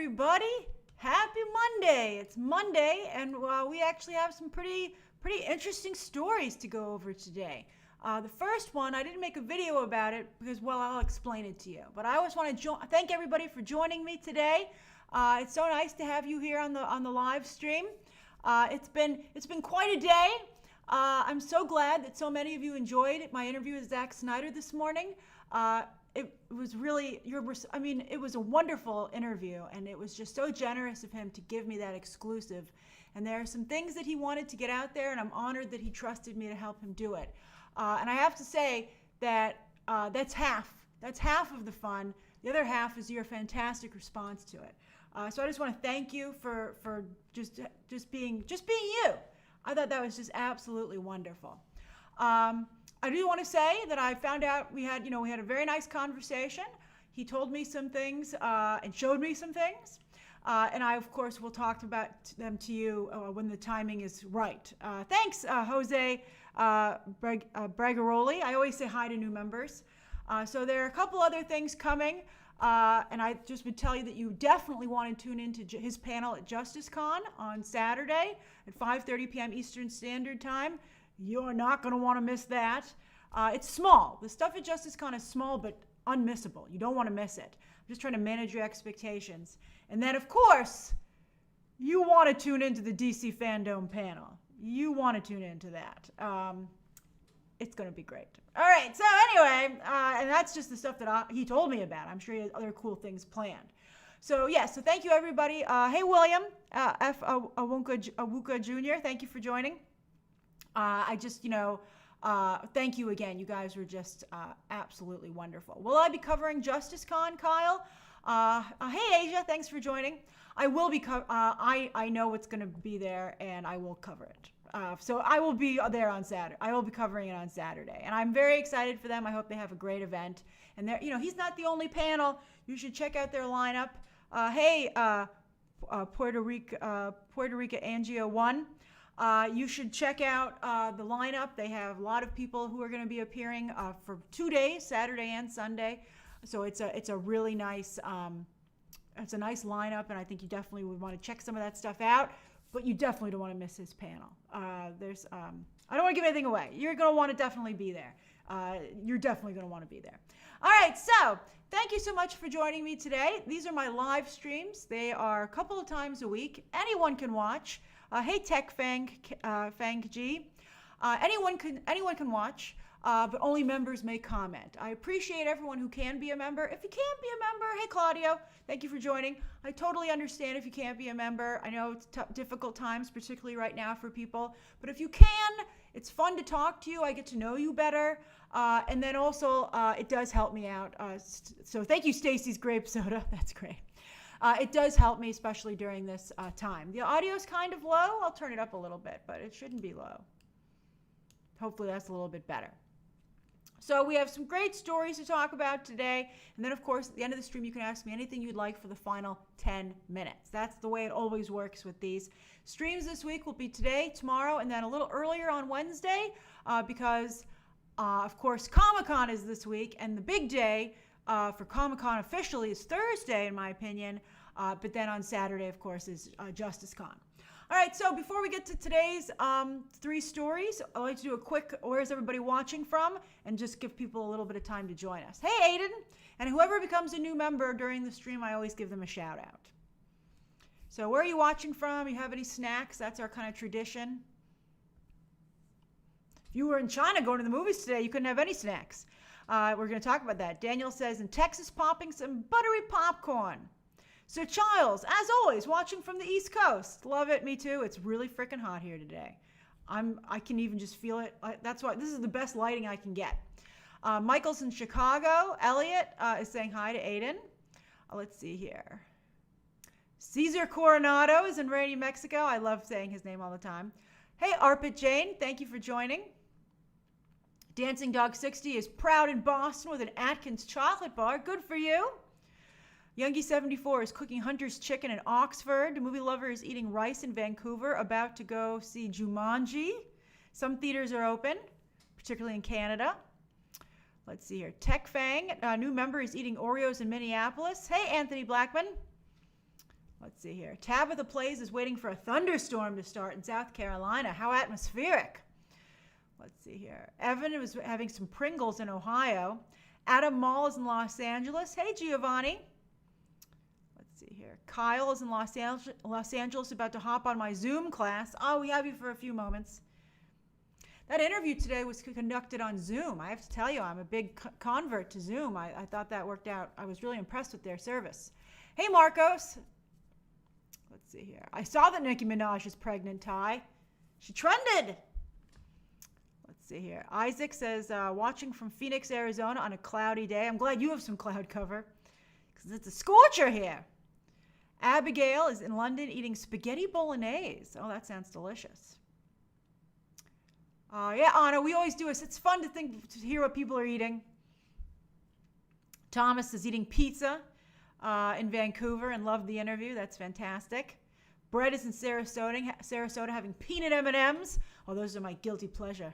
everybody. Happy Monday. It's Monday, and we actually have some pretty interesting stories to go over today. The first one, I didn't make a video about it because, well, I'll explain it to you. But I always want to thank everybody for joining me today. It's so nice to have you here on the live stream. It's been quite a day. I'm so glad that so many of you enjoyed my interview with Zack Snyder this morning. It was really, it was a wonderful interview, and it was just so generous of him to give me that exclusive. And there are some things that he wanted to get out there, and I'm honored that he trusted me to help him do it. And I have to say that that's half of the fun. The other half is your fantastic response to it. So I just want to thank you for just being you. I thought that was just absolutely wonderful. I do want to say that I found out we had a very nice conversation. He told me some things and showed me some things. And I, of course, will talk about them to you when the timing is right. Thanks, Jose Bragaroli. I always say hi to new members. So there are a couple other things coming. And I just would tell you that you definitely want to tune into his panel at JusticeCon on Saturday at 5:30 p.m. Eastern Standard Time. You're not going to want to miss that. It's small. The stuff at JusticeCon is small but unmissable. You don't want to miss it. I'm just trying to manage your expectations. And then, of course, you want to tune into the DC Fandom panel. You want to tune into that. It's going to be great. All right. So anyway, and that's just the stuff that he told me about. I'm sure he has other cool things planned. So, yeah. So thank you, everybody. Hey, William F. Awuka Jr., thank you for joining. Thank you again. You guys were just absolutely wonderful. Will I be covering JusticeCon, Kyle? Hey, Asia, thanks for joining. I will be. I know what's going to be there, and I will cover it. So I will be there on Saturday. I will be covering it on Saturday, and I'm very excited for them. I hope they have a great event. And he's not the only panel. You should check out their lineup. Puerto Rico Angio 1. You should check out the lineup. They have a lot of people who are going to be appearing for 2 days, Saturday and Sunday. So it's a really nice it's a nice lineup, and I think you definitely would want to check some of that stuff out. But you definitely don't want to miss his panel. I don't want to give anything away. You're going to want to definitely be there. You're definitely going to want to be there. All right, so thank you so much for joining me today. These are my live streams. They are a couple of times a week. Anyone can watch. Hey, Tech Fang G. Anyone can watch, but only members may comment. I appreciate everyone who can be a member. If you can't be a member, hey, Claudio, thank you for joining. I totally understand if you can't be a member. I know it's difficult times, particularly right now for people. But if you can, it's fun to talk to you. I get to know you better. And then also, it does help me out. So thank you, Stacy's Grape Soda. That's great. It does help me, especially during this time. The audio's kind of low. I'll turn it up a little bit, but it shouldn't be low. Hopefully that's a little bit better. So we have some great stories to talk about today. And then, of course, at the end of the stream, you can ask me anything you'd like for the final 10 minutes. That's the way it always works with these. Streams this week will be today, tomorrow, and then a little earlier on Wednesday because, of course, Comic-Con is this week. And the big day for Comic-Con officially is Thursday, in my opinion. But then on Saturday, of course, is JusticeCon. All right, so before we get to today's 3 stories, I'd like to do a quick where's everybody watching from and just give people a little bit of time to join us. Hey, Aiden, and whoever becomes a new member during the stream, I always give them a shout out. So where are you watching from? You have any snacks? That's our kind of tradition. If you were in China going to the movies today, you couldn't have any snacks. We're going to talk about that. Daniel says, in Texas, popping some buttery popcorn. So Childs, as always, watching from the East Coast. Love it, me too. It's really freaking hot here today. I can even just feel it. That's why this is the best lighting I can get. Michael's in Chicago. Elliot is saying hi to Aiden. Let's see here. Cesar Coronado is in rainy Mexico. I love saying his name all the time. Hey, Arpit Jane, thank you for joining. Dancing Dog 60 is proud in Boston with an Atkins chocolate bar. Good for you. Youngie74 is cooking Hunter's Chicken in Oxford. The movie lover is eating rice in Vancouver, about to go see Jumanji. Some theaters are open, particularly in Canada. Let's see here. Tech Fang, a new member, is eating Oreos in Minneapolis. Hey, Anthony Blackman. Let's see here. Tabitha Plays is waiting for a thunderstorm to start in South Carolina. How atmospheric. Let's see here. Evan was having some Pringles in Ohio. Adam Mall is in Los Angeles. Hey, Giovanni. Let's see here. Kyle is in Los Angeles about to hop on my Zoom class. Oh, we have you for a few moments. That interview today was conducted on Zoom. I have to tell you, I'm a big convert to Zoom. I thought that worked out. I was really impressed with their service. Hey, Marcos. Let's see here. I saw that Nicki Minaj is pregnant, Ty. She trended. Let's see here. Isaac says, watching from Phoenix, Arizona on a cloudy day. I'm glad you have some cloud cover because it's a scorcher here. Abigail is in London eating spaghetti bolognese. Oh, that sounds delicious. Yeah, Anna, we always do this. It's fun to hear what people are eating. Thomas is eating pizza in Vancouver and loved the interview. That's fantastic. Brett is in Sarasota having peanut M&Ms. Oh, those are my guilty pleasure.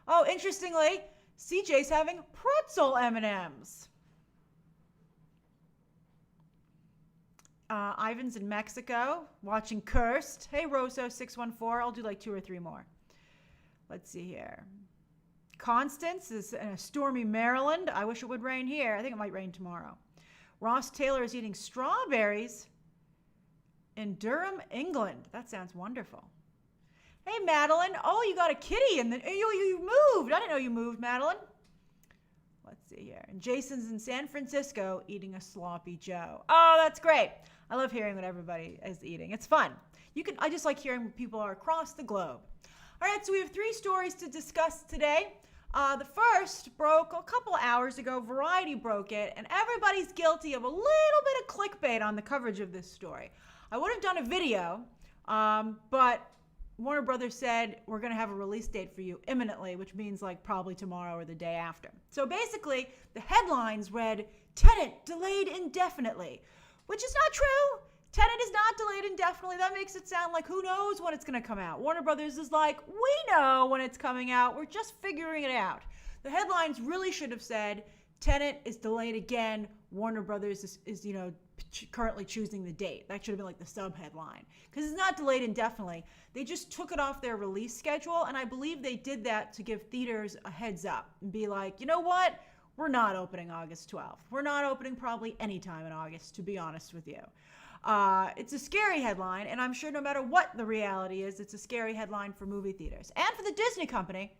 Oh, interestingly, CJ's having pretzel M&Ms. Ivan's in Mexico watching Cursed. Hey, Rosso614. I'll do like 2 or 3 more. Let's see here. Constance is in a stormy Maryland. I wish it would rain here. I think it might rain tomorrow. Ross Taylor is eating strawberries in Durham, England. That sounds wonderful. Hey, Madeline. Oh, you got a kitty. You moved. I didn't know you moved, Madeline. Let's see here. And Jason's in San Francisco eating a sloppy Joe. Oh, that's great. I love hearing what everybody is eating. It's fun. I just like hearing what people are across the globe. All right, so we have 3 stories to discuss today. The first broke a couple hours ago. Variety broke it, and everybody's guilty of a little bit of clickbait on the coverage of this story. I would have done a video, but Warner Brothers said, we're going to have a release date for you imminently, which means like probably tomorrow or the day after. So basically, the headlines read, Tenet delayed indefinitely, which is not true. Tenet is not delayed indefinitely. That makes it sound like who knows when it's going to come out. Warner Brothers is like, we know when it's coming out. We're just figuring it out. The headlines really should have said, Tenet is delayed again. Warner Brothers is currently choosing the date. That should have been like the sub-headline. Because it's not delayed indefinitely. They just took it off their release schedule, and I believe they did that to give theaters a heads up and be like, you know what? We're not opening August 12th. We're not opening probably any time in August, to be honest with you. It's a scary headline, and I'm sure no matter what the reality is, it's a scary headline for movie theaters and for the Disney company,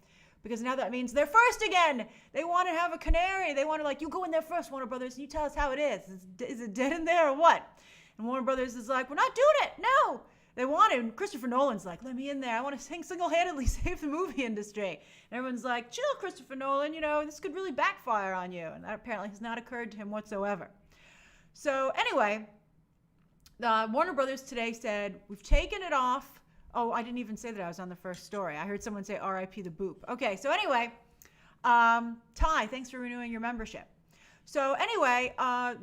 because now that means they're first again. They want to have a canary. They want to you go in there first, Warner Brothers, and you tell us how it is. Is it dead in there or what? And Warner Brothers is like, we're not doing it. No. They want it. And Christopher Nolan's like, let me in there. I want to single-handedly save the movie industry. And everyone's like, chill, Christopher Nolan. This could really backfire on you. And that apparently has not occurred to him whatsoever. So anyway, Warner Brothers today said, we've taken it off. Oh, I didn't even say that I was on the first story. I heard someone say R.I.P. the Boop. Okay, so anyway, Ty, thanks for renewing your membership. So anyway,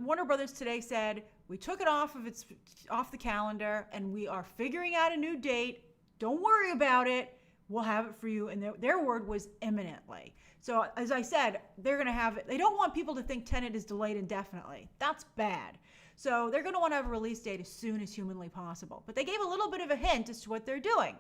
Warner Brothers today said, we took it off the calendar, and we are figuring out a new date. Don't worry about it. We'll have it for you. And their word was imminently. So as I said, they're going to have it. They don't want people to think Tenet is delayed indefinitely. That's bad. So they're going to want to have a release date as soon as humanly possible. But they gave a little bit of a hint as to what they're doing.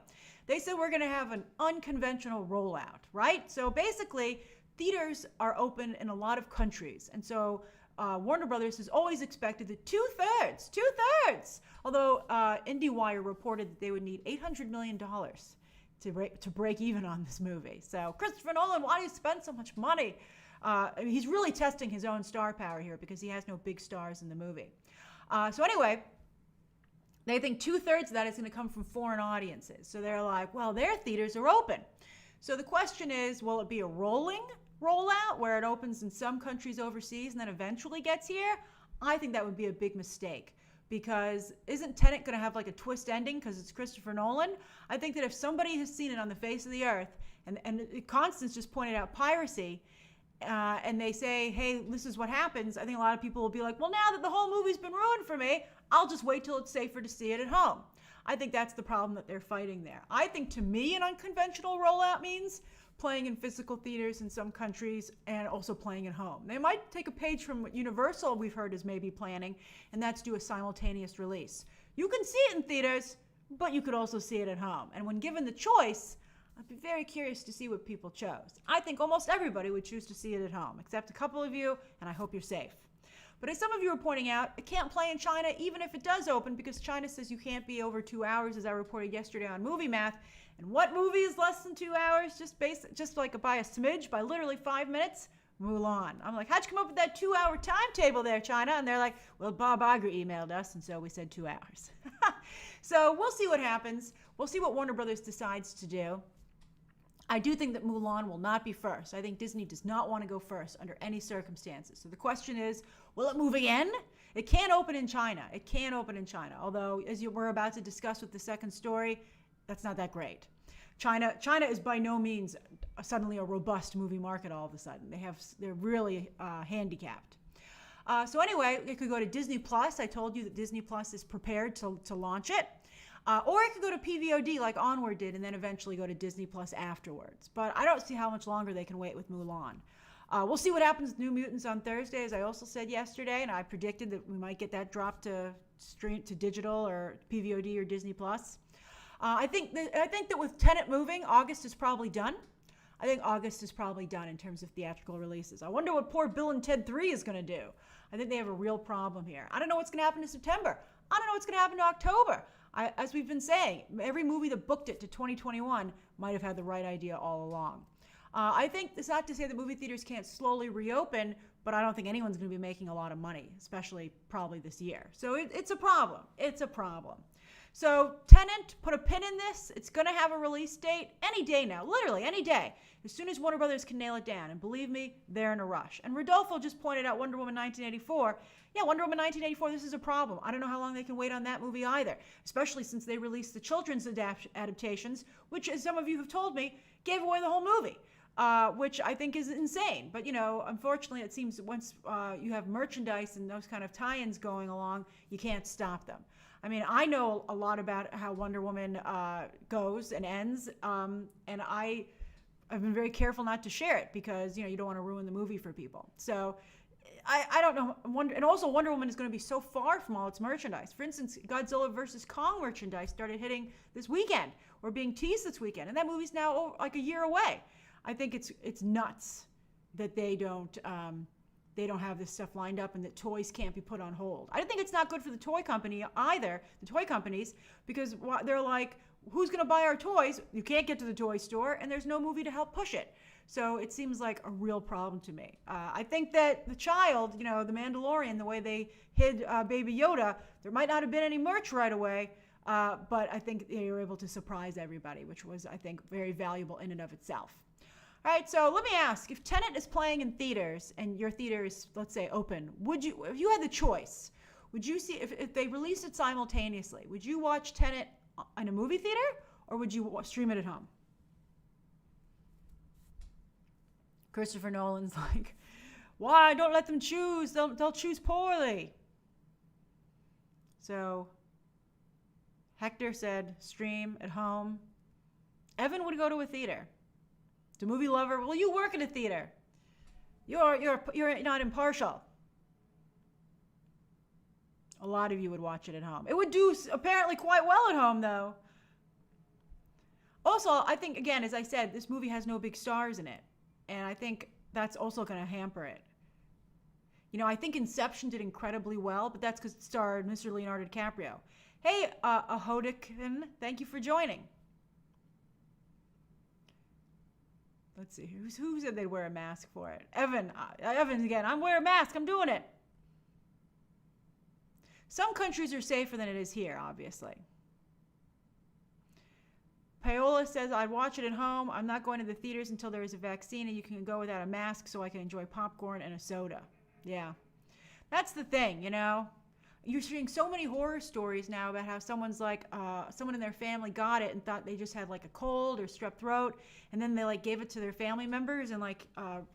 They said we're going to have an unconventional rollout, right? So basically, theaters are open in a lot of countries. And so Warner Brothers has always expected that two-thirds, although IndieWire reported that they would need $800 million to break even on this movie. So Christopher Nolan, why do you spend so much money? He's really testing his own star power here because he has no big stars in the movie. So anyway, they think 2/3 of that is going to come from foreign audiences. So they're like, well, their theaters are open. So the question is, will it be a rolling rollout where it opens in some countries overseas and then eventually gets here? I think that would be a big mistake, because isn't Tenet going to have like a twist ending because it's Christopher Nolan? I think that if somebody has seen it on the face of the earth, and Constance just pointed out piracy, and they say, hey, this is what happens, I think a lot of people will be like, well, now that the whole movie's been ruined for me, I'll just wait till it's safer to see it at home. I think that's the problem that they're fighting there. I think, to me, an unconventional rollout means playing in physical theaters in some countries and also playing at home. They might take a page from what Universal, we've heard, is maybe planning, and that's do a simultaneous release. You can see it in theaters, but you could also see it at home. And when given the choice, I'd be very curious to see what people chose. I think almost everybody would choose to see it at home, except a couple of you, and I hope you're safe. But as some of you are pointing out, it can't play in China even if it does open, because China says you can't be over 2 hours, as I reported yesterday on Movie Math. And what movie is less than 2 hours? Just like by a smidge, by literally 5 minutes? Mulan. I'm like, how'd you come up with that 2-hour timetable there, China? And they're like, well, Bob Iger emailed us, and so we said 2 hours. So we'll see what happens. We'll see what Warner Brothers decides to do. I do think that Mulan will not be first. I think Disney does not want to go first under any circumstances. So the question is, will it move again? It can't open in China. It can't open in China. Although, as we're about to discuss with the second story, that's not that great. China is by no means suddenly a robust movie market all of a sudden. They're really handicapped. So anyway, it could go to Disney Plus. I told you that Disney Plus is prepared to launch it. Or it could go to PVOD like Onward did and then eventually go to Disney Plus afterwards. But I don't see how much longer they can wait with Mulan. We'll see what happens with New Mutants on Thursday, as I also said yesterday, and I predicted that we might get that dropped to digital or PVOD or Disney Plus. I think that with Tenet moving, August is probably done. I think August is probably done in terms of theatrical releases. I wonder what poor Bill and Ted 3 is going to do. I think they have a real problem here. I don't know what's going to happen in September. I don't know what's going to happen in October. As we've been saying, every movie that booked it to 2021 might have had the right idea all along. I think it's not to say that movie theaters can't slowly reopen, but I don't think anyone's going to be making a lot of money, especially probably this year. So it's a problem. It's a problem. So Tenet, put a pin in this. It's going to have a release date any day now, literally any day, as soon as Warner Brothers can nail it down. And believe me, they're in a rush. And Rodolfo just pointed out Wonder Woman 1984. Yeah, Wonder Woman 1984, this is a problem. I don't know how long they can wait on that movie either, especially since they released the children's adaptations, which, as some of you have told me, gave away the whole movie, which I think is insane. But, unfortunately, it seems once you have merchandise and those kind of tie-ins going along, you can't stop them. I mean, I know a lot about how Wonder Woman goes and ends, and I've been very careful not to share it because, you don't want to ruin the movie for people. So I don't know. And also, Wonder Woman is going to be so far from all its merchandise. For instance, Godzilla vs. Kong merchandise started hitting this weekend or being teased this weekend, and that movie's now like a year away. I think it's nuts that they don't have this stuff lined up and that toys can't be put on hold. I think it's not good for the toy company either, the toy companies, because they're like, who's going to buy our toys? You can't get to the toy store, and there's no movie to help push it. So it seems like a real problem to me. I think that the child, the Mandalorian, the way they hid Baby Yoda, there might not have been any merch right away, but I think they were able to surprise everybody, which was, I think, very valuable in and of itself. All right, so let me ask, if Tenet is playing in theaters and your theater is, let's say, open, if you had the choice, would you see, if they released it simultaneously, would you watch Tenet in a movie theater or would you stream it at home? Christopher Nolan's like, why? Don't let them choose. They'll choose poorly. So Hector said stream at home. Evan would go to a theater. The movie lover, well, you work in a theater. You're not impartial. A lot of you would watch it at home. It would do apparently quite well at home, though. Also, I think, again, as I said, this movie has no big stars in it. And I think that's also going to hamper it. I think Inception did incredibly well, but that's because it starred Mr. Leonardo DiCaprio. Hey, Ahodikin, thank you for joining. Let's see, who said they'd wear a mask for it? Evan again, I'm wearing a mask, I'm doing it. Some countries are safer than it is here, obviously. Paola says, I'd watch it at home. I'm not going to the theaters until there is a vaccine and you can go without a mask so I can enjoy popcorn and a soda. Yeah. That's the thing, You're seeing so many horror stories now about how someone's like, someone in their family got it and thought they just had like a cold or strep throat. And then they gave it to their family members and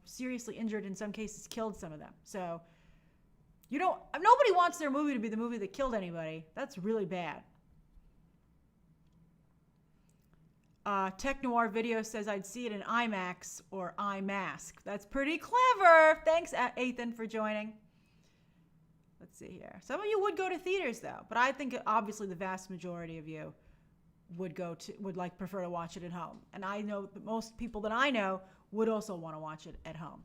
seriously injured, in some cases killed some of them. So nobody wants their movie to be the movie that killed anybody. That's really bad. Tech Noir Video says I'd see it in IMAX or iMask. That's pretty clever. Thanks, Ethan, for joining. Let's see here. Some of you would go to theaters though, but I think obviously the vast majority of you would prefer to watch it at home. And I know that most people that I know would also want to watch it at home.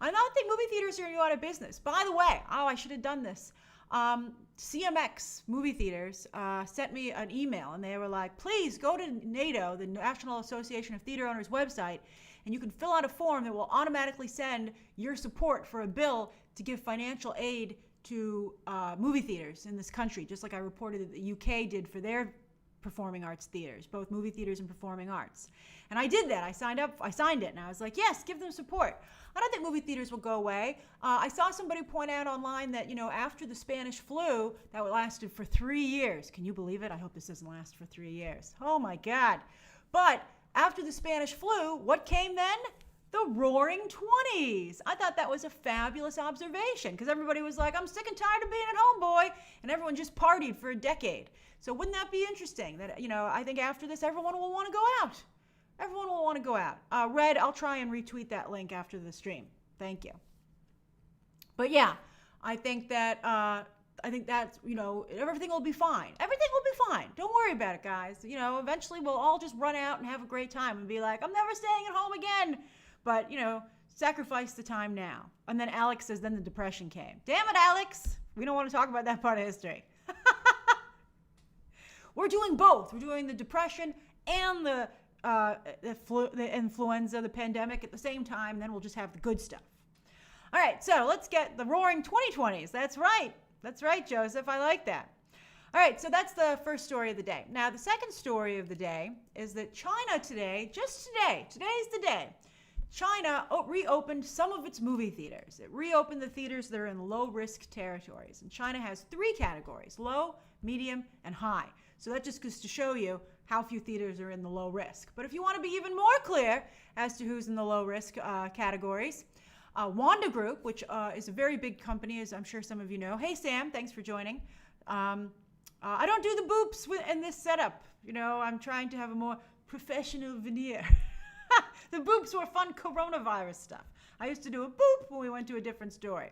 I don't think movie theaters are going to go out of business. By the way, I should have done this. CMX movie theaters sent me an email and they were like, please go to NATO, the National Association of Theater Owners website, and you can fill out a form that will automatically send your support for a bill to give financial aid to movie theaters in this country, just like I reported that the UK did for their performing arts theaters, both movie theaters and performing arts. And I did that. I signed it, and I was like, yes, give them support. I don't think movie theaters will go away. I saw somebody point out online that, after the Spanish flu, that lasted for 3 years. Can you believe it? I hope this doesn't last for 3 years. Oh my God. But after the Spanish flu, what came then? The Roaring 20s. I thought that was a fabulous observation because everybody was like, I'm sick and tired of being at home, boy. And everyone just partied for a decade. So wouldn't that be interesting that, I think after this, everyone will want to go out. Everyone will want to go out. Red, I'll try and retweet that link after the stream. Thank you. But yeah, I think that's, everything will be fine. Everything will be fine. Don't worry about it, guys. Eventually we'll all just run out and have a great time and be like, I'm never staying at home again. But, sacrifice the time now. And then Alex says, then the depression came. Damn it, Alex. We don't want to talk about that part of history. We're doing both. We're doing the depression and the influenza, the pandemic at the same time. Then we'll just have the good stuff. All right, so let's get the Roaring 2020s. That's right. That's right, Joseph. I like that. All right, so that's the first story of the day. Now, the second story of the day is that China today, just today, today's the day, China reopened some of its movie theaters. It reopened the theaters that are in low-risk territories. And China has 3 categories, low, medium, and high. So that just goes to show you how few theaters are in the low risk. But if you want to be even more clear as to who's in the low risk categories, Wanda Group, which is a very big company, as I'm sure some of you know. Hey, Sam, thanks for joining. I don't do the boops in this setup. I'm trying to have a more professional veneer. The boops were fun coronavirus stuff. I used to do a boop when we went to a different story.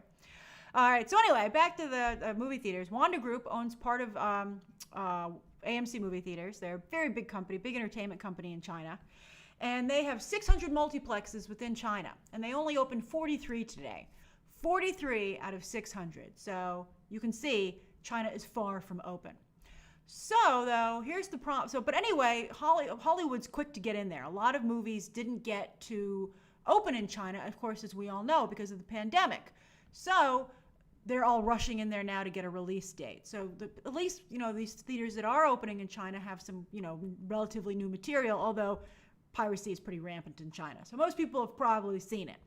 All right, so anyway, back to the movie theaters. Wanda Group owns part of AMC movie theaters. They're a very big company, big entertainment company in China. And they have 600 multiplexes within China. And they only opened 43 today. 43 out of 600. So you can see China is far from open. So, though, here's the problem. But anyway, Hollywood's quick to get in there. A lot of movies didn't get to open in China, of course, as we all know, because of the pandemic. So they're all rushing in there now to get a release date. So at least, these theaters that are opening in China have some, relatively new material, although piracy is pretty rampant in China. So most people have probably seen it.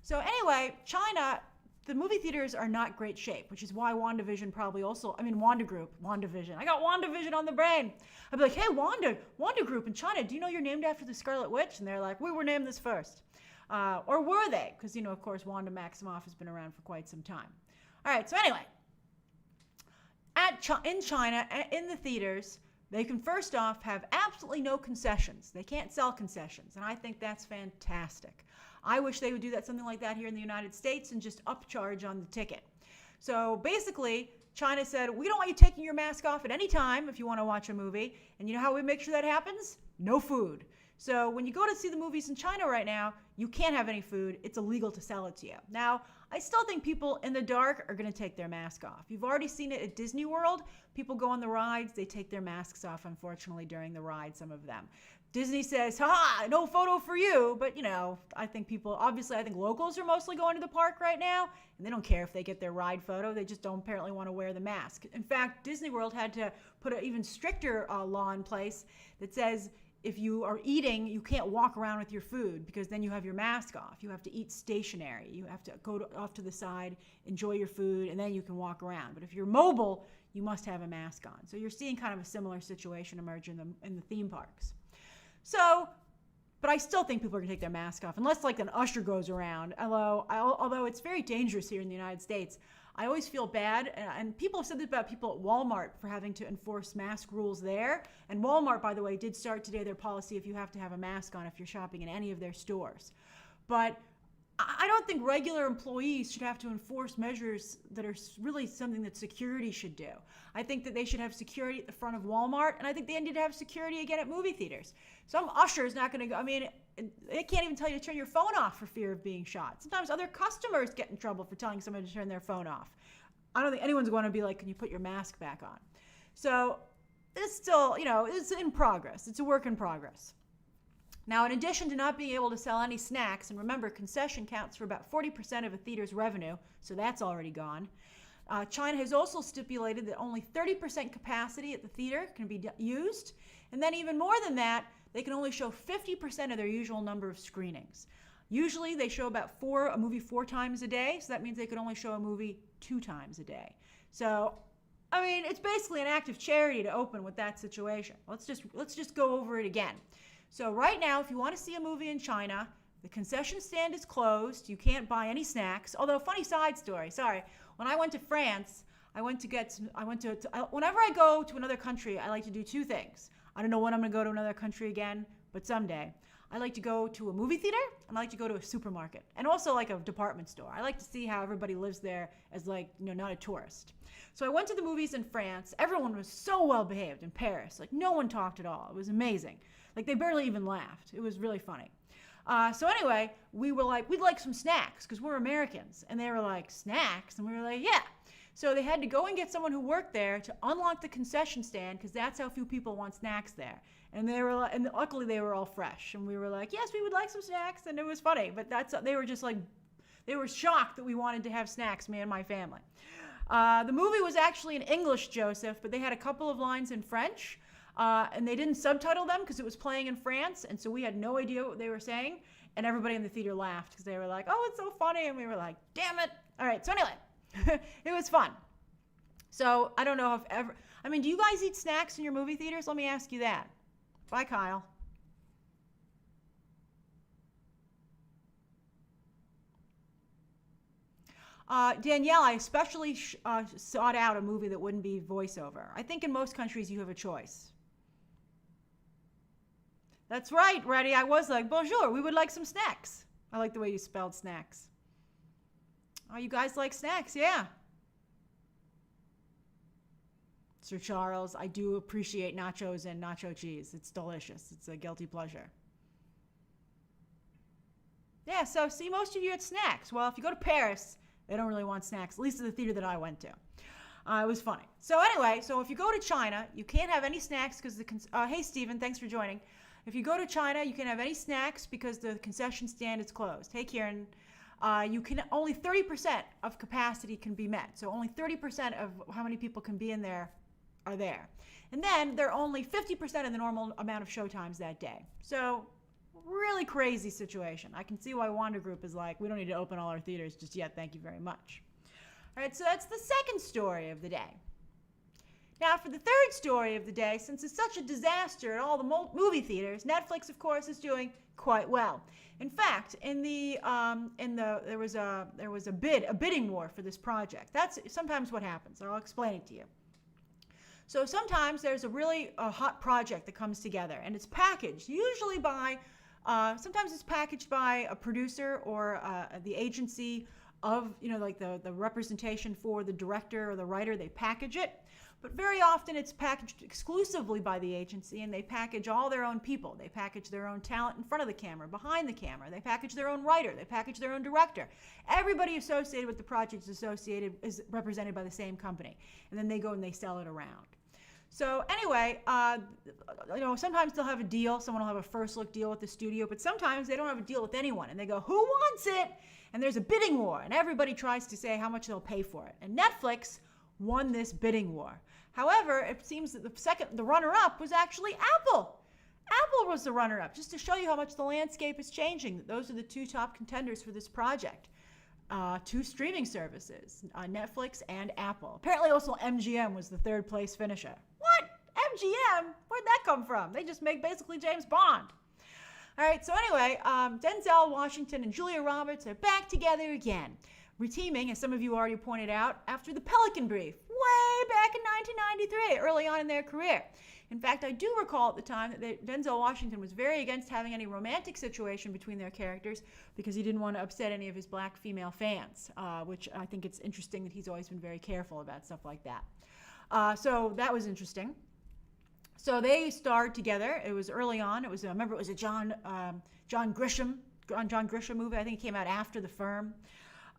So anyway, China, the movie theaters are not great shape, which is why Wanda Group, WandaVision. I got WandaVision on the brain. I'd be like, hey, Wanda Group in China, do you know you're named after the Scarlet Witch? And they're like, we were named this first. Or were they? Because, of course, Wanda Maximoff has been around for quite some time. All right, so anyway, in China, in the theaters, they can first off have absolutely no concessions. They can't sell concessions, and I think that's fantastic. I wish they would do something like that here in the United States and just upcharge on the ticket. So basically, China said, we don't want you taking your mask off at any time if you want to watch a movie. And you know how we make sure that happens? No food. So when you go to see the movies in China right now, you can't have any food. It's illegal to sell it to you. Now, I still think people in the dark are going to take their mask off. You've already seen it at Disney World. People go on the rides. They take their masks off, unfortunately, during the ride, some of them. Disney says, ha, no photo for you. But, I think I think locals are mostly going to the park right now, and they don't care if they get their ride photo. They just don't apparently want to wear the mask. In fact, Disney World had to put an even stricter law in place that says if you are eating, you can't walk around with your food because then you have your mask off. You have to eat stationary. You have to go off to the side, enjoy your food, and then you can walk around. But if you're mobile, you must have a mask on. So you're seeing kind of a similar situation emerge in the theme parks. So, but I still think people are going to take their mask off unless like an usher goes around. Although it's very dangerous here in the United States. I always feel bad, and people have said this about people at Walmart for having to enforce mask rules there. And Walmart, by the way, did start today their policy if you have to have a mask on if you're shopping in any of their stores. But I don't think regular employees should have to enforce measures that are really something that security should do. I think that they should have security at the front of Walmart, and I think they need to have security again at movie theaters. Some usher is not going to go, I mean, they can't even tell you to turn your phone off for fear of being shot. Sometimes other customers get in trouble for telling someone to turn their phone off. I don't think anyone's going to be like, can you put your mask back on? So it's still, it's in progress. It's a work in progress. Now, in addition to not being able to sell any snacks, and remember, concession counts for about 40% of a theater's revenue, so that's already gone. China has also stipulated that only 30% capacity at the theater can be used, and then even more than that, they can only show 50% of their usual number of screenings. Usually, they show a movie 4 times a day, so that means they could only show a movie 2 times a day. So, I mean, it's basically an act of charity to open with that situation. Let's just go over it again. So right now, if you want to see a movie in China, the concession stand is closed. You can't buy any snacks. Although, funny side story, sorry. When I went to France, whenever I go to another country, I like to do 2 things. I don't know when I'm going to go to another country again, but someday. I like to go to a movie theater, and I like to go to a supermarket, and also like a department store. I like to see how everybody lives there as not a tourist. So I went to the movies in France. Everyone was so well behaved in Paris. No one talked at all. It was amazing. They barely even laughed. It was really funny. So anyway, we were like, we'd like some snacks because we're Americans. And they were like, snacks? And we were like, yeah. So they had to go and get someone who worked there to unlock the concession stand because that's how few people want snacks there. And they were and luckily they were all fresh. And we were like, yes, we would like some snacks. And it was funny. But they were just they were shocked that we wanted to have snacks, me and my family. The movie was actually in English, Joseph, but they had a couple of lines in French. And they didn't subtitle them because it was playing in France, and so we had no idea what they were saying, and everybody in the theater laughed because they were like, oh, it's so funny, and we were like, damn it. All right, so anyway, it was fun. So I don't know do you guys eat snacks in your movie theaters? Let me ask you that. Bye, Kyle. Danielle, I especially sought out a movie that wouldn't be voiceover. I think in most countries you have a choice. That's right, Reddy. I was like, bonjour, we would like some snacks. I like the way you spelled snacks. Oh, you guys like snacks? Yeah. Sir Charles, I do appreciate nachos and nacho cheese. It's delicious. It's a guilty pleasure. Yeah, so see, most of you had snacks. Well, if you go to Paris, they don't really want snacks, at least at the theater that I went to. It was funny. So anyway, if you go to China, you can't have any snacks because hey, Stephen, thanks for joining. If you go to China, you can't have any snacks because the concession stand is closed. Hey, Kieran, only 30% of capacity can be met. So only 30% of how many people can be in there are there. And then they're only 50% of the normal amount of showtimes that day. So really crazy situation. I can see why Wanda Group is like, we don't need to open all our theaters just yet. Thank you very much. All right, so that's the second story of the day. Now, for the third story of the day, since it's such a disaster at all the movie theaters, Netflix, of course, is doing quite well. In fact, there was a bidding war for this project. That's sometimes what happens. I'll explain it to you. So sometimes there's a really hot project that comes together, and it's packaged usually by. Sometimes it's packaged by a producer or the agency of, the representation for the director or the writer. They package it. But very often it's packaged exclusively by the agency, and they package all their own people. They package their own talent in front of the camera, behind the camera. They package their own writer. They package their own director. Everybody associated with the project is represented by the same company. And then they go and they sell it around. So anyway, sometimes they'll have a deal. Someone will have a first look deal with the studio, but sometimes they don't have a deal with anyone. And they go, who wants it? And there's a bidding war, and everybody tries to say how much they'll pay for it. And Netflix won this bidding war. However, it seems that the runner-up was actually Apple. Apple was the runner-up, just to show you how much the landscape is changing. Those are the 2 top contenders for this project. 2 streaming services, Netflix and Apple. Apparently also MGM was the 3rd place finisher. What? MGM? Where'd that come from? They just make basically James Bond. All right, so anyway, Denzel Washington and Julia Roberts are back together again. reteaming, as some of you already pointed out, after the Pelican Brief, way back in 1993, early on in their career. In fact, I do recall at the time that Denzel Washington was very against having any romantic situation between their characters because he didn't want to upset any of his black female fans, which I think it's interesting that he's always been very careful about stuff like that. So that was interesting. So they starred together. It was early on. It was, I remember it was a John Grisham movie. I think it came out after The Firm.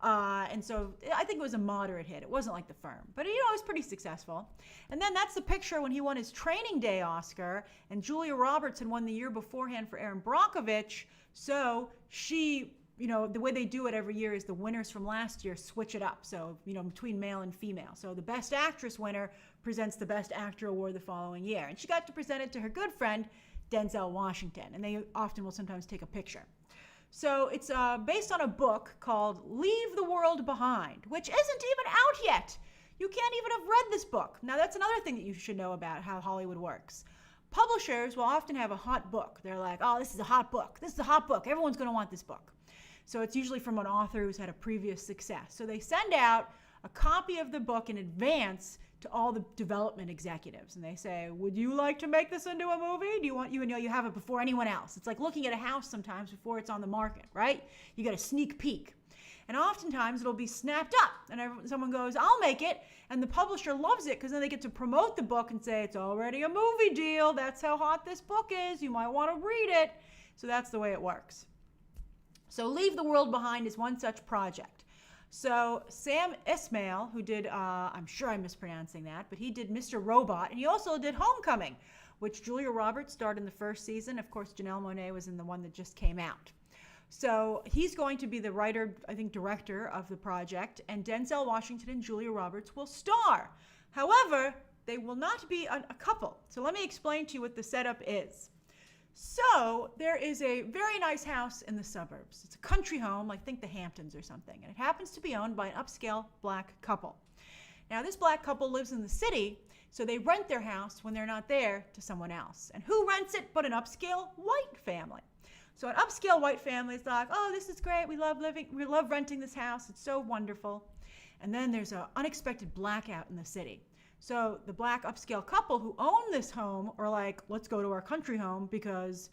And so I think it was a moderate hit. It wasn't like The Firm, but it was pretty successful. And then that's the picture when he won his Training Day Oscar, and Julia Roberts had won the year beforehand for Erin Brockovich. So she, the way they do it every year is the winners from last year switch it up. So, between male and female. So the Best Actress winner presents the Best Actor award the following year. And she got to present it to her good friend, Denzel Washington. And they often will sometimes take a picture. So it's based on a book called Leave the World Behind, which isn't even out yet. You can't even have read this book. Now, that's another thing that you should know about how Hollywood works. Publishers will often have a hot book. They're like, oh, this is a hot book. This is a hot book. Everyone's going to want this book. So it's usually from an author who's had a previous success. So they send out a copy of the book in advance to all the development executives, and they say, would you like to make this into a movie? Do you want you have it before anyone else? It's like looking at a house sometimes before it's on the market, right? You get a sneak peek. And oftentimes it'll be snapped up, and someone goes, I'll make it, and the publisher loves it because then they get to promote the book and say, it's already a movie deal. That's how hot this book is. You might want to read it. So that's the way it works. So Leave the World Behind is one such project. So Sam Esmail, who did, I'm sure I'm mispronouncing that, but he did Mr. Robot, and he also did Homecoming, which Julia Roberts starred in the first season. Of course, Janelle Monáe was in the one that just came out. So he's going to be the writer, I think, director of the project, and Denzel Washington and Julia Roberts will star. However, they will not be a couple. So let me explain to you what the setup is. So there is a very nice house in the suburbs. It's a country home, like think the Hamptons or something, and it happens to be owned by an upscale black couple. Now this black couple lives in the city, so they rent their house when they're not there to someone else. And who rents it but an upscale white family? So an upscale white family is like, oh, this is great. We love renting this house. It's so wonderful. And then there's an unexpected blackout in the city. So the black upscale couple who own this home are like, let's go to our country home because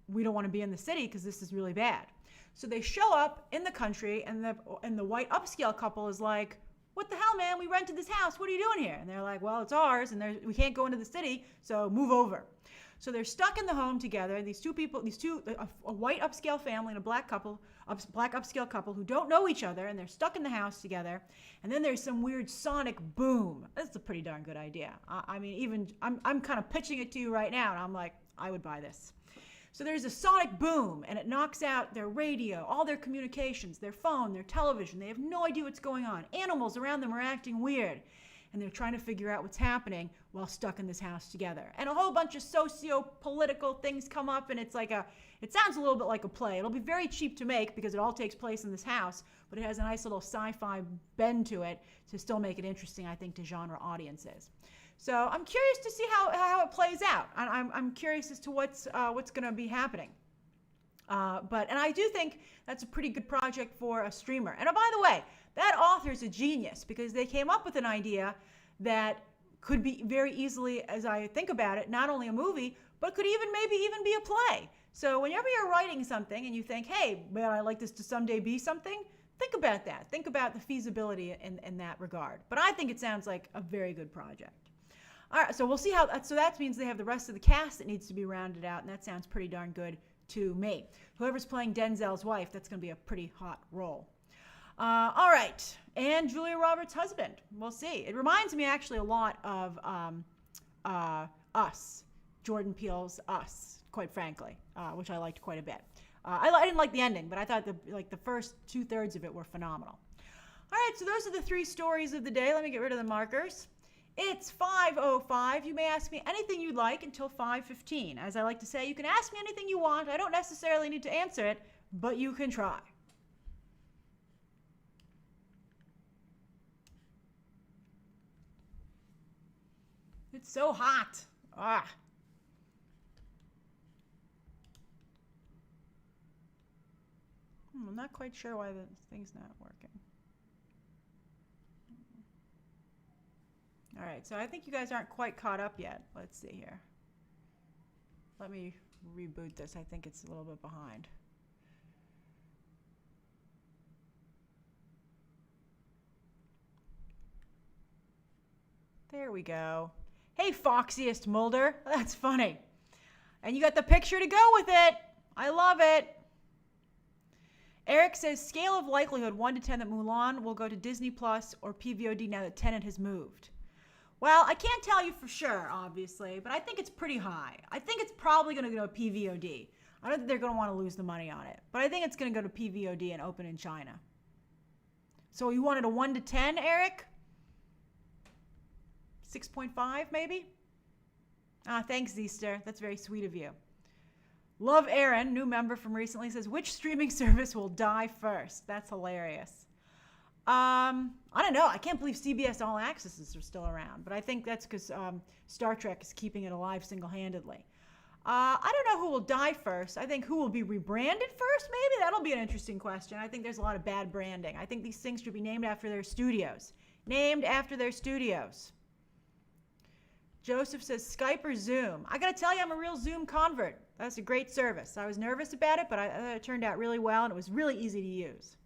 we don't want to be in the city because this is really bad. So they show up in the country, and the white upscale couple is like, what the hell, man? We rented this house. What are you doing here? And they're like, well, it's ours, and we can't go into the city, so move over. So they're stuck in the home together. These two people, a white upscale family and a black upscale couple who don't know each other, and they're stuck in the house together. And then there's some weird sonic boom. That's a pretty darn good idea. I'm kind of pitching it to you right now, and I'm like, I would buy this. So there's a sonic boom, and it knocks out their radio, all their communications, their phone, their television. They have no idea what's going on. Animals around them are acting weird. And they're trying to figure out what's happening while stuck in this house together. And a whole bunch of socio-political things come up, and it sounds a little bit like a play. It'll be very cheap to make because it all takes place in this house, but it has a nice little sci-fi bend to it to still make it interesting, I think, to genre audiences. So I'm curious to see how it plays out. I'm curious as to what's going to be happening. And I do think that's a pretty good project for a streamer. And by the way, that author's a genius because they came up with an idea that could be very easily, as I think about it, not only a movie, but could maybe even be a play. So whenever you're writing something and you think, hey, man, I'd like this to someday be something, think about that. Think about the feasibility in that regard. But I think it sounds like a very good project. All right, so we'll see so that means they have the rest of the cast that needs to be rounded out, and that sounds pretty darn good to me. Whoever's playing Denzel's wife, that's going to be a pretty hot role. All right, and Julia Roberts' husband. We'll see. It reminds me actually a lot of Us, Jordan Peele's Us, quite frankly, which I liked quite a bit. I didn't like the ending, but I thought the first 2/3 of it were phenomenal. All right, so those are the 3 stories of the day. Let me get rid of the markers. It's 5:05. You may ask me anything you'd like until 5:15. As I like to say, you can ask me anything you want. I don't necessarily need to answer it, but you can try. It's so hot. I'm not quite sure why the thing's not working. All right, so I think you guys aren't quite caught up yet. Let's see here. Let me reboot this. I think it's a little bit behind. There we go. Hey, foxiest Mulder. That's funny. And you got the picture to go with it. I love it. Eric says, scale of likelihood 1 to 10 that Mulan will go to Disney Plus or PVOD now that Tenet has moved. Well, I can't tell you for sure, obviously, but I think it's pretty high. I think it's probably going to go to PVOD. I don't think they're going to want to lose the money on it, but I think it's going to go to PVOD and open in China. So you wanted a 1 to 10, Eric? 6.5 maybe? Thanks, Zeester. That's very sweet of you. Love Aaron, new member from recently, says, which streaming service will die first? That's hilarious. I don't know. I can't believe CBS All Accesses are still around, but I think that's because Star Trek is keeping it alive single-handedly. I don't know who will die first. I think who will be rebranded first, maybe? That'll be an interesting question. I think there's a lot of bad branding. I think these things should be named after their studios. Named after their studios. Joseph says, Skype or Zoom? I got to tell you, I'm a real Zoom convert. That's a great service. I was nervous about it, but I thought it turned out really well, and it was really easy to use.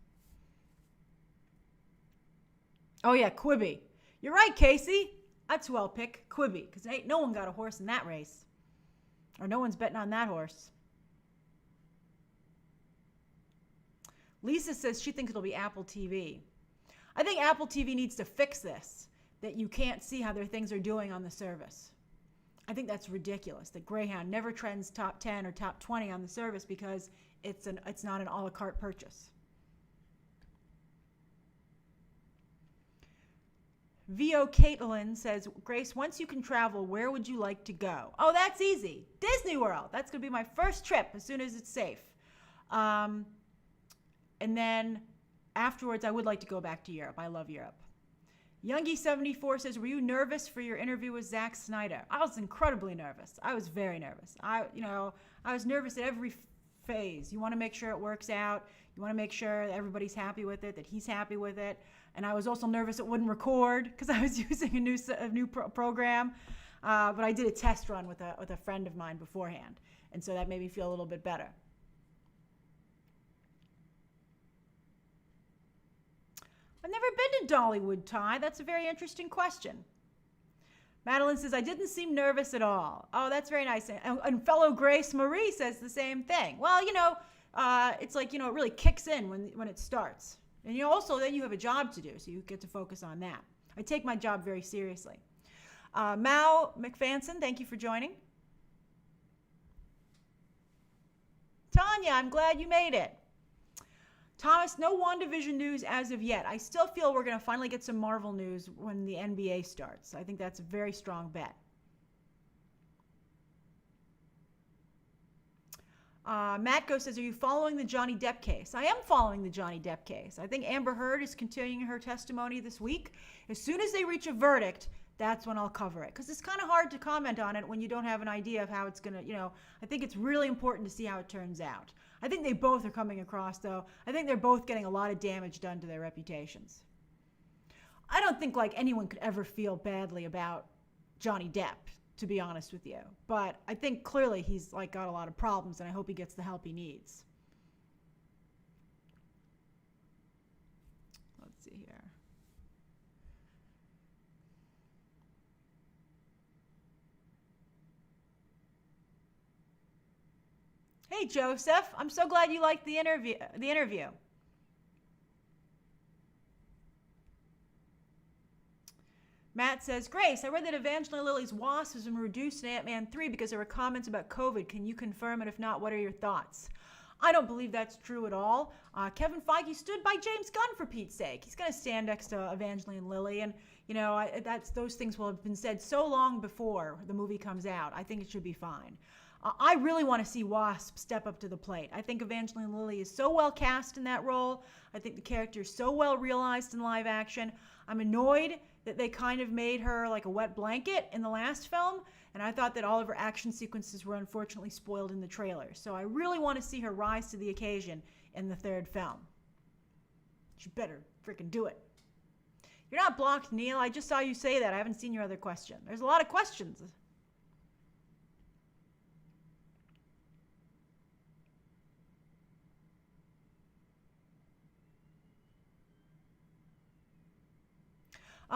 Oh, yeah, Quibi. You're right, Casey. That's who I'll pick, Quibi, because ain't no one got a horse in that race. Or no one's betting on that horse. Lisa says she thinks it'll be Apple TV. I think Apple TV needs to fix this, that you can't see how their things are doing on the service. I think that's ridiculous, that Greyhound never trends top 10 or top 20 on the service because it's not an a la carte purchase. V.O. Caitlin says, Grace, once you can travel, where would you like to go? Oh, that's easy. Disney World. That's going to be my first trip as soon as it's safe. And then afterwards, I would like to go back to Europe. I love Europe. Youngie74 says, were you nervous for your interview with Zack Snyder? I was incredibly nervous. I was very nervous. I was nervous at every phase. You want to make sure it works out. You want to make sure that everybody's happy with it, that he's happy with it. And I was also nervous it wouldn't record because I was using a new program. But I did a test run with a friend of mine beforehand. And so that made me feel a little bit better. I've never been to Dollywood, Ty. That's a very interesting question. Madeline says, I didn't seem nervous at all. Oh, that's very nice. And fellow Grace Marie says the same thing. Well, it's like, it really kicks in when it starts. And also then you have a job to do, so you get to focus on that. I take my job very seriously. Mao McFanson, thank you for joining. Tanya, I'm glad you made it. Thomas, no WandaVision news as of yet. I still feel we're going to finally get some Marvel news when the NBA starts. I think that's a very strong bet. Matko says, are you following the Johnny Depp case? I am following the Johnny Depp case. I think Amber Heard is continuing her testimony this week. As soon as they reach a verdict, that's when I'll cover it. Because it's kind of hard to comment on it when you don't have an idea of how it's going to, I think it's really important to see how it turns out. I think they both are coming across, though. I think they're both getting a lot of damage done to their reputations. I don't think anyone could ever feel badly about Johnny Depp, to be honest with you. But I think clearly he's got a lot of problems, and I hope he gets the help he needs. Let's see here. Hey, Joseph. I'm so glad you liked the interview. Matt says, Grace, I read that Evangeline Lilly's Wasp has been reduced in Ant-Man 3 because there were comments about COVID. Can you confirm it? If not, what are your thoughts? I don't believe that's true at all. Kevin Feige stood by James Gunn, for Pete's sake. He's going to stand next to Evangeline Lilly. And, those things will have been said so long before the movie comes out. I think it should be fine. I really want to see Wasp step up to the plate. I think Evangeline Lilly is so well cast in that role. I think the character is so well realized in live action. I'm annoyed that they kind of made her like a wet blanket in the last film, and I thought that all of her action sequences were unfortunately spoiled in the trailer. So I really want to see her rise to the occasion in the third film. She better freaking do it. You're not blocked, Neil. I just saw you say that. I haven't seen your other question. There's a lot of questions.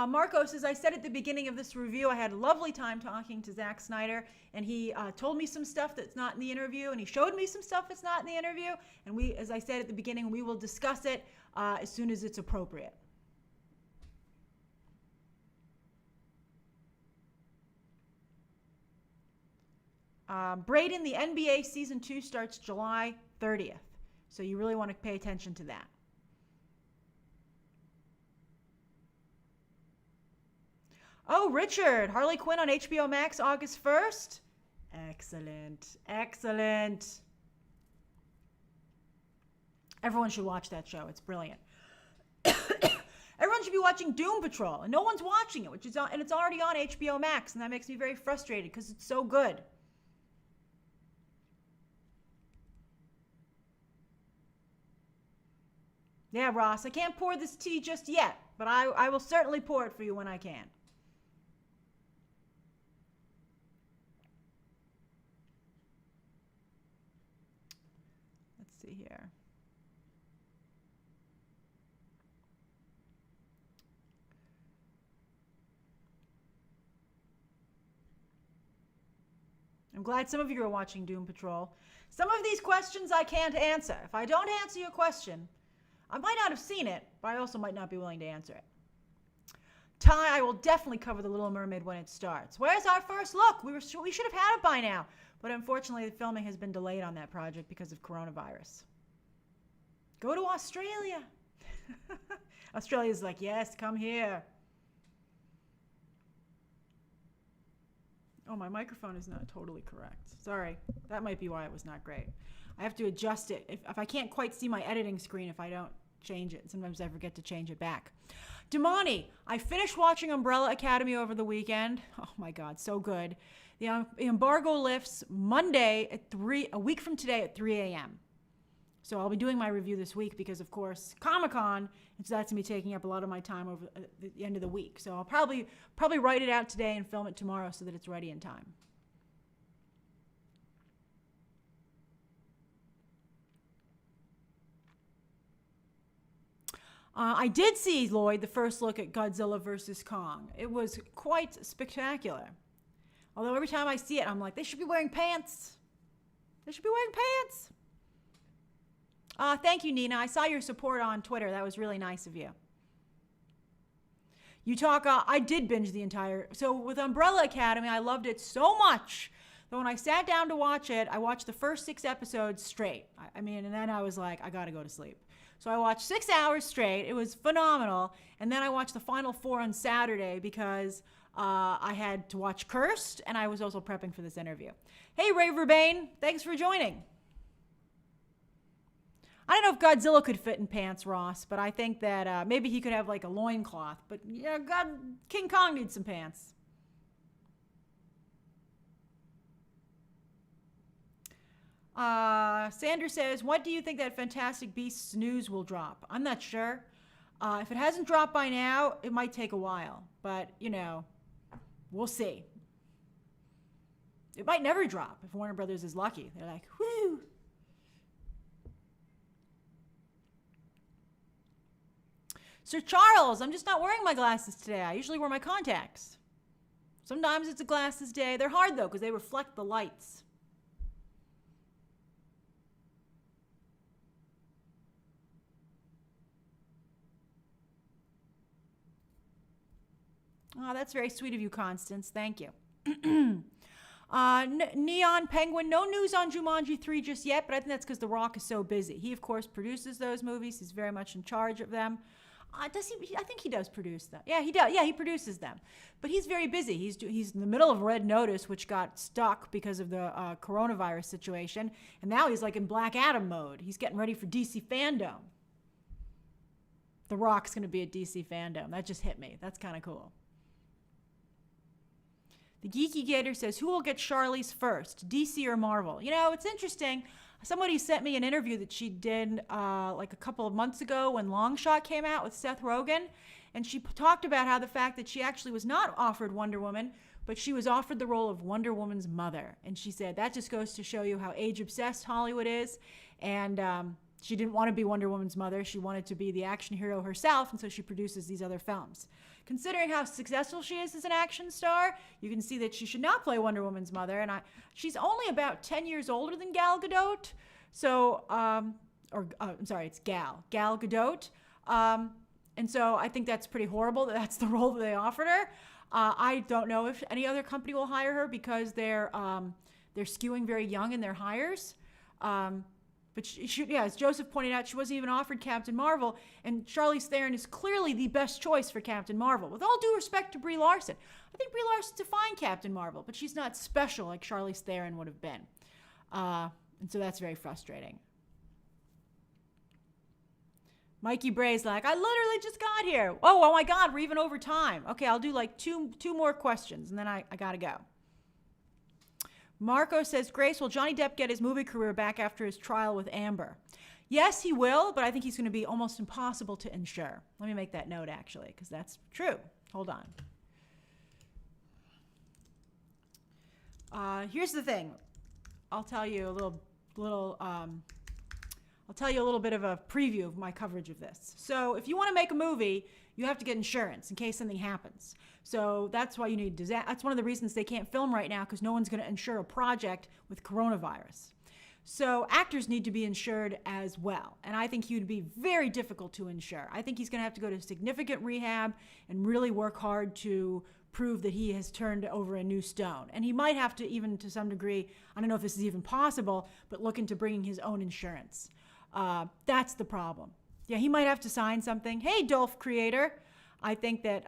Marco says, I said at the beginning of this review, I had a lovely time talking to Zack Snyder, and he told me some stuff that's not in the interview, and he showed me some stuff that's not in the interview, and we, as I said at the beginning, we will discuss it as soon as it's appropriate. Braden, the NBA Season 2 starts July 30th, so you really want to pay attention to that. Oh, Richard, Harley Quinn on HBO Max August 1st? Excellent. Excellent. Everyone should watch that show. It's brilliant. Everyone should be watching Doom Patrol, and no one's watching it, and it's already on HBO Max, and that makes me very frustrated because it's so good. Yeah, Ross, I can't pour this tea just yet, but I will certainly pour it for you when I can. See here. I'm glad some of you are watching Doom Patrol. Some of these questions I can't answer. If I don't answer your question, I might not have seen it, but I also might not be willing to answer it. Ty, I will definitely cover The Little Mermaid when it starts. Where's our first look? We should have had it by now. But unfortunately, the filming has been delayed on that project because of coronavirus. Go to Australia. Australia's like, yes, come here. Oh, my microphone is not totally correct. Sorry. That might be why it was not great. I have to adjust it. If I can't quite see my editing screen, if I don't change it. Sometimes I forget to change it back. Damani, I finished watching Umbrella Academy over the weekend. Oh my God, so good. The embargo lifts Monday at a week from today at 3 a.m. So I'll be doing my review this week because, of course, Comic-Con, and so that's going to be taking up a lot of my time over the end of the week. So I'll probably write it out today and film it tomorrow so that it's ready in time. I did see, Lloyd, the first look at Godzilla vs. Kong. It was quite spectacular. Although every time I see it, I'm like, they should be wearing pants. They should be wearing pants. Thank you, Nina. I saw your support on Twitter. That was really nice of you. I did binge the entire... So with Umbrella Academy, I loved it so much that when I sat down to watch it, I watched the first 6 episodes straight. And then I was like, I gotta go to sleep. So I watched 6 hours straight. It was phenomenal. And then I watched the final 4 on Saturday because I had to watch Cursed, and I was also prepping for this interview. Hey, Ray Verbane. Thanks for joining. I don't know if Godzilla could fit in pants, Ross, but I think that maybe he could have like a loincloth. But yeah, King Kong needs some pants. Sanders says, what do you think that Fantastic Beasts news will drop? I'm not sure. If it hasn't dropped by now, it might take a while. But, we'll see. It might never drop if Warner Brothers is lucky. They're like, whoo. Sir Charles, I'm just not wearing my glasses today. I usually wear my contacts. Sometimes it's a glasses day. They're hard, though, because they reflect the lights. Oh, that's very sweet of you, Constance. Thank you. Neon Penguin, no news on Jumanji 3 just yet, but I think that's because The Rock is so busy. He, of course, produces those movies. He's very much in charge of them. Does he? I think he does produce them. Yeah, he does. Yeah, he produces them. But he's very busy. He's in the middle of Red Notice, which got stuck because of the coronavirus situation. And now he's like in Black Adam mode. He's getting ready for DC Fandom. The Rock's going to be at DC Fandom. That just hit me. That's kind of cool. The Geeky Gator says, who will get Charlize first, DC or Marvel? It's interesting. Somebody sent me an interview that she did like a couple of months ago when Long Shot came out with Seth Rogen. And she talked about how the fact that she actually was not offered Wonder Woman, but she was offered the role of Wonder Woman's mother. And she said, that just goes to show you how age-obsessed Hollywood is. And she didn't want to be Wonder Woman's mother. She wanted to be the action hero herself, and so she produces these other films. Considering how successful she is as an action star, you can see that she should not play Wonder Woman's mother. And she's only about 10 years older than Gal Gadot. So, I'm sorry, it's Gal Gadot. And so I think that's pretty horrible that that's the role that they offered her. I don't know if any other company will hire her because they're skewing very young in their hires. But as Joseph pointed out, she wasn't even offered Captain Marvel, and Charlize Theron is clearly the best choice for Captain Marvel. With all due respect to Brie Larson, I think Brie Larson's a fine Captain Marvel, but she's not special like Charlize Theron would have been. And so that's very frustrating. Mikey Bray's like, I literally just got here. Oh my God, we're even over time. Okay, I'll do like two more questions, and then I gotta go. Marco says, Grace, will Johnny Depp get his movie career back after his trial with Amber? Yes, he will, but I think he's going to be almost impossible to insure. Let me make that note, actually, because that's true. Hold on. Here's the thing. I'll tell you a little bit of a preview of my coverage of this. So if you want to make a movie, you have to get insurance in case something happens. So that's why you need that's one of the reasons they can't film right now, because no one's going to insure a project with coronavirus. So actors need to be insured as well. And I think he would be very difficult to insure. I think he's going to have to go to significant rehab and really work hard to prove that he has turned over a new stone. And he might have to, even to some degree, I don't know if this is even possible, but look into bringing his own insurance. That's the problem. Yeah, he might have to sign something. Hey, Dolph creator. I think that,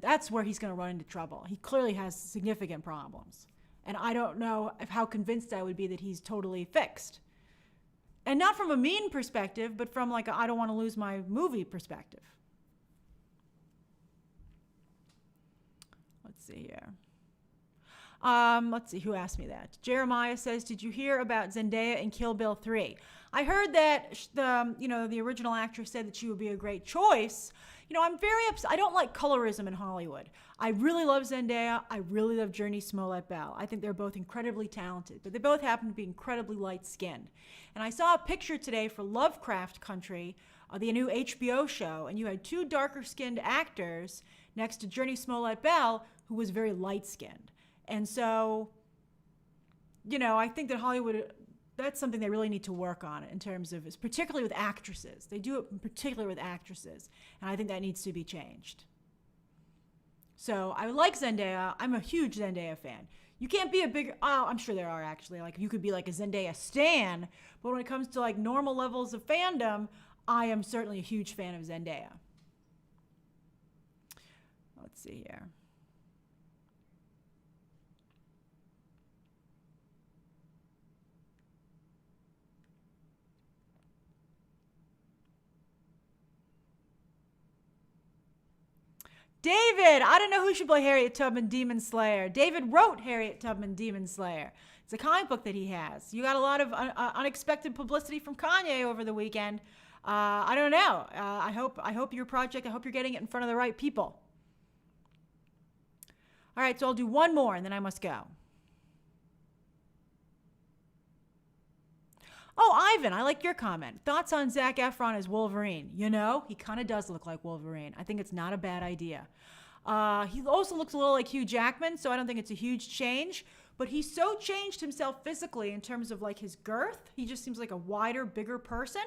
that's where he's going to run into trouble. He clearly has significant problems. And I don't know how convinced I would be that he's totally fixed. And not from a mean perspective, but from like a I don't want to lose my movie perspective. Let's see here. Let's see who asked me that. Jeremiah says, did you hear about Zendaya in Kill Bill 3? I heard that the original actress said that she would be a great choice. I'm very upset. I don't like colorism in Hollywood. I really love Zendaya. I really love Jurnee Smollett-Bell. I think they're both incredibly talented, but they both happen to be incredibly light-skinned. And I saw a picture today for Lovecraft Country, the new HBO show, and you had two darker-skinned actors next to Jurnee Smollett-Bell, who was very light-skinned. And so, I think that Hollywood, that's something they really need to work on in terms of, particularly with actresses. They do it particularly with actresses, and I think that needs to be changed. So I like Zendaya. I'm a huge Zendaya fan. You can't be a big, I'm sure there are actually, like you could be like a Zendaya stan, but when it comes to like normal levels of fandom, I am certainly a huge fan of Zendaya. Let's see here. David, I don't know who should play Harriet Tubman Demon Slayer. David wrote Harriet Tubman Demon Slayer. It's a comic book that he has. You got a lot of unexpected publicity from Kanye over the weekend. I don't know. I hope your project, I hope you're getting it in front of the right people. All right, so I'll do one more and then I must go. Oh, Ivan, I like your comment. Thoughts on Zac Efron as Wolverine? He kind of does look like Wolverine. I think it's not a bad idea. He also looks a little like Hugh Jackman, so I don't think it's a huge change. But he's so changed himself physically in terms of like his girth. He just seems like a wider, bigger person.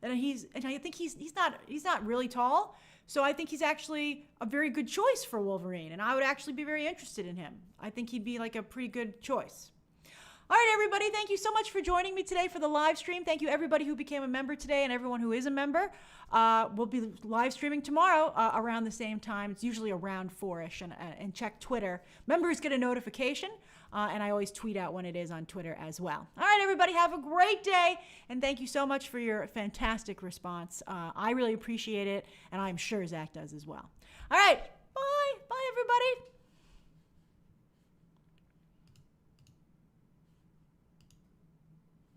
And I think he's not really tall. So I think he's actually a very good choice for Wolverine. And I would actually be very interested in him. I think he'd be like a pretty good choice. All right, everybody, thank you so much for joining me today for the live stream. Thank you, everybody who became a member today and everyone who is a member. We'll be live streaming tomorrow around the same time. It's usually around 4-ish, and check Twitter. Members get a notification, and I always tweet out when it is on Twitter as well. All right, everybody, have a great day, and thank you so much for your fantastic response. I really appreciate it, and I'm sure Zach does as well. All right, bye. Bye, everybody.